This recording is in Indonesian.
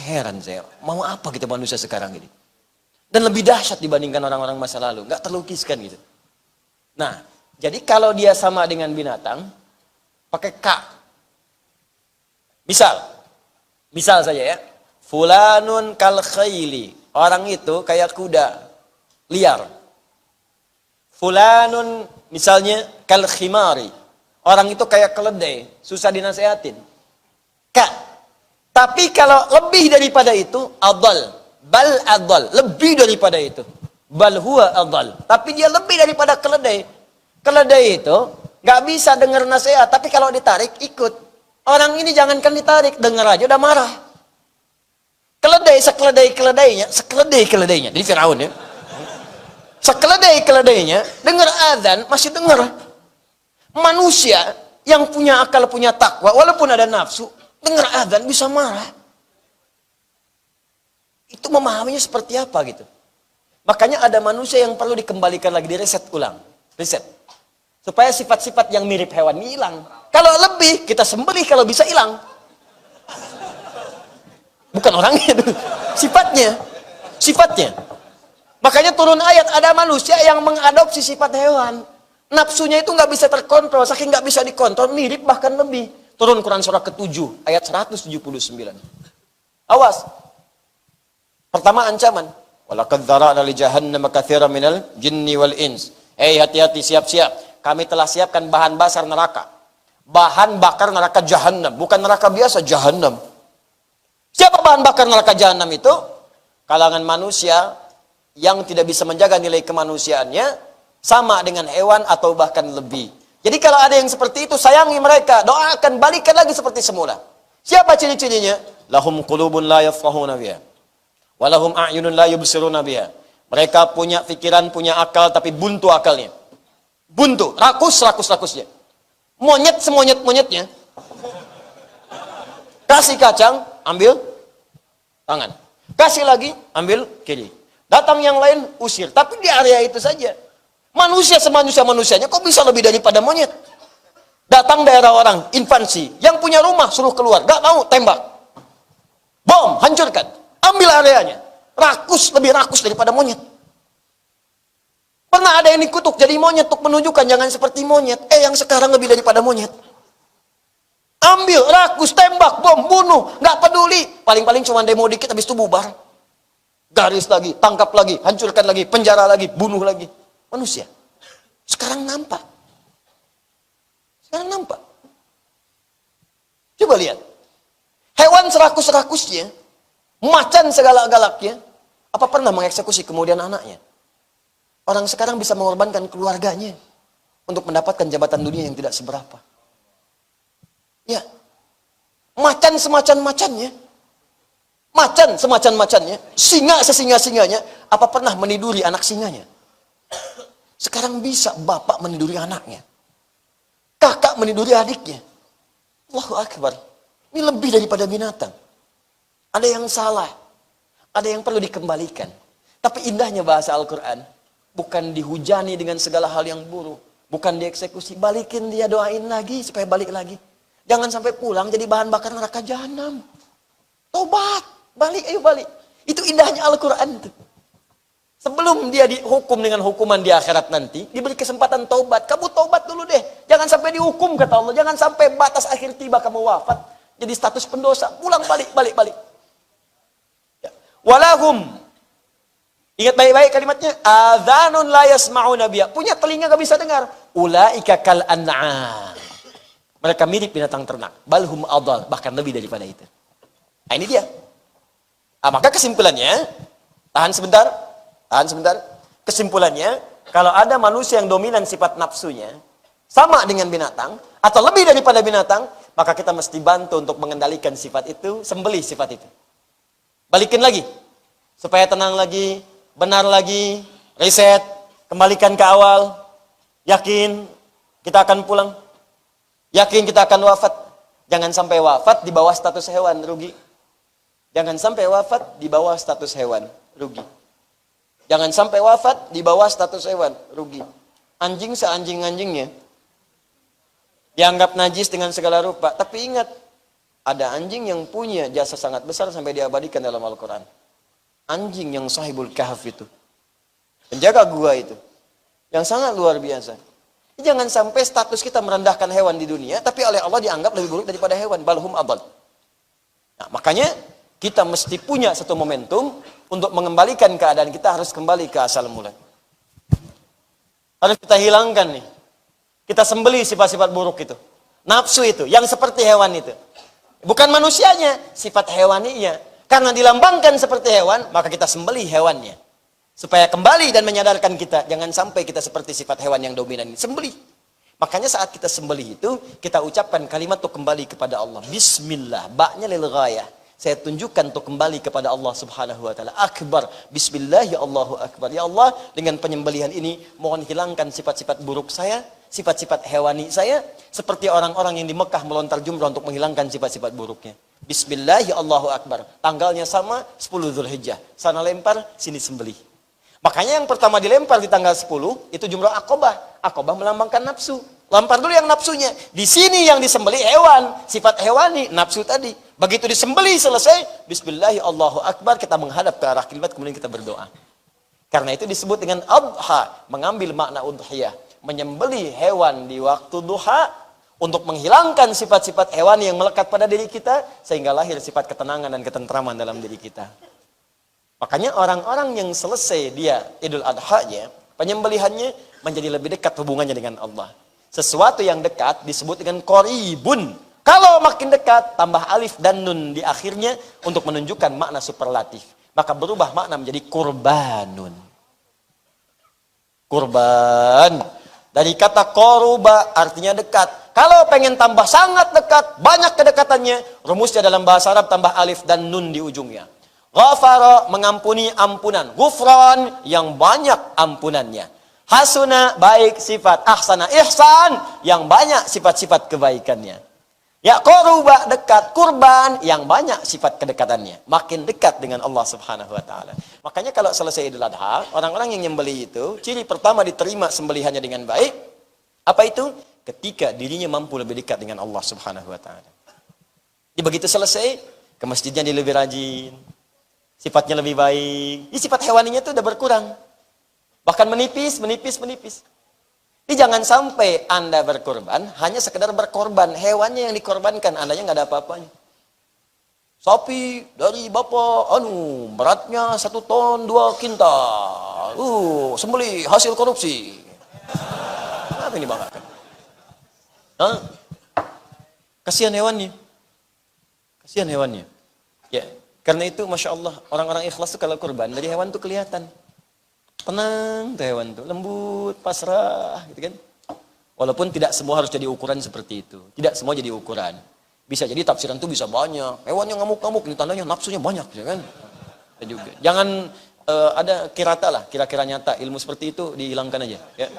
heran saya, mau apa kita manusia sekarang ini? Dan lebih dahsyat dibandingkan orang-orang masa lalu, nggak terlukiskan gitu. Nah, jadi kalau dia sama dengan binatang, pakai ka. Misal saja ya, fulanun kal khayli, orang itu kayak kuda liar. Fulanun misalnya kal khimari, orang itu kayak keledai, susah dinasehatin. Ka. Tapi kalau lebih daripada itu, adal. Bal adal. Lebih daripada itu. Bal huwa adal. Tapi dia lebih daripada keledai. Keledai itu nggak bisa dengar nasihat. Tapi kalau ditarik, ikut. Orang ini jangankan ditarik, dengar aja udah marah. Keledai, sekeledai-keledainya. Jadi Firaun ya. Sekeledai-keledainya, dengar azan, masih dengar. Manusia yang punya akal, punya takwa, walaupun ada nafsu, dengar azan bisa marah. Itu memahaminya seperti apa gitu. Makanya ada manusia yang perlu dikembalikan lagi, direset ulang. Reset. Supaya sifat-sifat yang mirip hewan ini hilang. Kalau lebih, kita sembelih kalau bisa hilang. Bukan orangnya, sifatnya. Sifatnya. Makanya turun ayat, ada manusia yang mengadopsi sifat hewan. Nafsunya itu nggak bisa terkontrol, saking nggak bisa dikontrol, mirip bahkan lebih. Turun Quran surah ke-7 ayat 179. Awas. Pertama ancaman. Walaqad dzara'na li jahannam katsiran minal jinni wal ins. Hati-hati, siap-siap. Kami telah siapkan bahan bakar neraka. Bahan bakar neraka jahannam, bukan neraka biasa, jahannam. Siapa bahan bakar neraka jahannam itu? Kalangan manusia yang tidak bisa menjaga nilai kemanusiaannya, sama dengan hewan atau bahkan lebih. Jadi kalau ada yang seperti itu, sayangi mereka, doakan, balikan lagi seperti semula. Siapa ciri-cirinya? Lahum qulubun la yafqahuna biha, wa lahum a'yunun la yubsiruna biha. Mereka punya pikiran, punya akal, tapi buntu akalnya. Buntu, rakus-rakusnya. Monyet semonyet-monyetnya. Kasih kacang, ambil tangan. Kasih lagi, ambil kiri. Datang yang lain, usir. Tapi di area itu saja. Manusia semanusia-manusianya kok bisa lebih daripada monyet? Datang daerah orang, infansi, yang punya rumah suruh keluar, gak mau, tembak. Bom, hancurkan. Ambil areanya. Lebih rakus daripada monyet. Pernah ada yang dikutuk jadi monyet untuk menunjukkan jangan seperti monyet. Yang sekarang lebih daripada monyet. Ambil, rakus, tembak, bom, bunuh, gak peduli. Paling-paling cuma demo dikit, habis itu bubar. Garis lagi, tangkap lagi, hancurkan lagi, penjara lagi, bunuh lagi. Manusia. Sekarang nampak. Coba lihat. Hewan serakus-rakusnya, macan segalak-galaknya, apa pernah mengeksekusi kemudian anaknya? Orang sekarang bisa mengorbankan keluarganya untuk mendapatkan jabatan dunia yang tidak seberapa. Ya. Macan semacan-macannya. Macan semacan-macannya. Singa sesinga-singanya. Apa pernah meniduri anak singanya? Sekarang bisa bapak meniduri anaknya. Kakak meniduri adiknya. Allahu Akbar. Ini lebih daripada binatang. Ada yang salah. Ada yang perlu dikembalikan. Tapi indahnya bahasa Al-Quran. Bukan dihujani dengan segala hal yang buruk. Bukan dieksekusi. Balikin dia, doain lagi supaya balik lagi. Jangan sampai pulang jadi bahan bakar neraka jahanam. Tobat. Balik, ayo balik. Itu indahnya Al-Quran itu. Sebelum dia dihukum dengan hukuman di akhirat nanti, diberi kesempatan taubat. Kamu taubat dulu deh. Jangan sampai dihukum kata Allah. Jangan sampai batas akhir tiba kamu wafat. Jadi status pendosa. Pulang balik. Ya. Walahum. Ingat baik-baik kalimatnya. Adhanun la yasma'una biha. Punya telinga gak bisa dengar. Ulaika kal an'am. Mereka mirip binatang ternak. Balhum adal. Bahkan lebih daripada itu. Nah ini dia. Maka kesimpulannya. Tahan sebentar. Kesimpulannya, kalau ada manusia yang dominan sifat nafsunya, sama dengan binatang, atau lebih daripada binatang, maka kita mesti bantu untuk mengendalikan sifat itu, sembelih sifat itu. Balikin lagi, supaya tenang lagi, benar lagi, reset, kembalikan ke awal, yakin kita akan pulang, yakin kita akan wafat. Jangan sampai wafat di bawah status hewan, rugi. Jangan sampai wafat di bawah status hewan, rugi. Jangan sampai wafat di bawah status hewan, rugi. Anjing seanjing-anjingnya dianggap najis dengan segala rupa. Tapi ingat, Ada anjing yang punya jasa sangat besar sampai diabadikan dalam Al-Quran. Anjing yang sahibul kahf itu. Penjaga gua itu. Yang sangat luar biasa. Jangan sampai status kita merendahkan hewan di dunia, tapi oleh Allah dianggap lebih buruk daripada hewan. Balhum adal. Nah, makanya kita mesti punya satu momentum untuk mengembalikan keadaan kita, harus kembali ke asal mula. Harus kita hilangkan nih. Kita sembeli sifat-sifat buruk itu. Nafsu itu, yang seperti hewan itu. Bukan manusianya, sifat hewaninya. Karena dilambangkan seperti hewan, maka kita sembeli hewannya. Supaya kembali dan menyadarkan kita, jangan sampai kita seperti sifat hewan yang dominan ini. Sembeli. Makanya saat kita sembeli itu, kita ucapkan kalimat untuk kembali kepada Allah. Bismillah, baknya lil ghayah. Saya tunjukkan untuk kembali kepada Allah Subhanahu wa taala. Akbar. Bismillah, ya Allahu akbar. Ya Allah, dengan penyembelihan ini mohon hilangkan sifat-sifat buruk saya, sifat-sifat hewani saya, seperti orang-orang yang di Mekah melontar jumrah untuk menghilangkan sifat-sifat buruknya. Bismillah, ya Allahu akbar. Tanggalnya sama, 10 Dzulhijjah. Sana lempar, sini sembelih. Makanya yang pertama dilempar di tanggal 10 itu jumrah Aqabah. Aqabah melambangkan nafsu. Lampar dulu yang nafsunya. Di sini yang disembelih hewan, sifat hewani, nafsu tadi. Begitu disembelih selesai, Bismillah, Allahu akbar, kita menghadap ke arah kiblat, kemudian kita berdoa. Karena itu disebut dengan adha, mengambil makna udhiyah, menyembelih hewan di waktu duha untuk menghilangkan sifat-sifat hewan yang melekat pada diri kita sehingga lahir sifat ketenangan dan ketentraman dalam diri kita. Makanya orang-orang yang selesai dia Idul Adha-nya, penyembelihannya menjadi lebih dekat hubungannya dengan Allah. Sesuatu yang dekat disebut dengan qoribun. Kalau makin dekat, tambah alif dan nun di akhirnya untuk menunjukkan makna superlatif. Maka berubah makna menjadi kurbanun. Kurban. Dari kata koruba artinya dekat. Kalau pengen tambah sangat dekat, banyak kedekatannya, rumusnya dalam bahasa Arab tambah alif dan nun di ujungnya. Ghafara, mengampuni, ampunan. Ghufran, yang banyak ampunannya. Hasuna, baik sifat. Ahsana, ihsan, yang banyak sifat-sifat kebaikannya. Ya koruba, dekat. Kurban, yang banyak sifat kedekatannya. Makin dekat dengan Allah Subhanahu wa ta'ala. Makanya kalau selesai Idul Adha, orang-orang yang nyembelih itu, ciri pertama diterima sembelihannya dengan baik. Apa itu? Ketika dirinya mampu lebih dekat dengan Allah Subhanahu wa ta'ala. Jadi begitu selesai, ke masjidnya dia lebih rajin. Sifatnya lebih baik. Ini sifat hewaninya itu udah berkurang. Bahkan menipis. Jadi jangan sampai Anda berkorban, hanya sekedar berkorban. Hewannya yang dikorbankan, Andanya nggak ada apa-apanya. Sapi dari bapak, beratnya 1 ton 2 kintal. Sembelih hasil korupsi. Apa ini banggakan? Kasihan hewannya. Ya, karena itu Masya Allah, orang-orang ikhlas itu kalau kurban, dari hewan itu kelihatan. Tenang tuh hewan tuh, lembut, pasrah, gitu kan. Walaupun tidak semua harus jadi ukuran seperti itu. Tidak semua jadi ukuran. Bisa jadi tafsiran itu bisa banyak. Hewan yang ngamuk-ngamuk, ini tandanya nafsunya banyak, ya kan. Juga. Jangan ada kirata lah, kira-kira nyata. Ilmu seperti itu dihilangkan aja. Ya.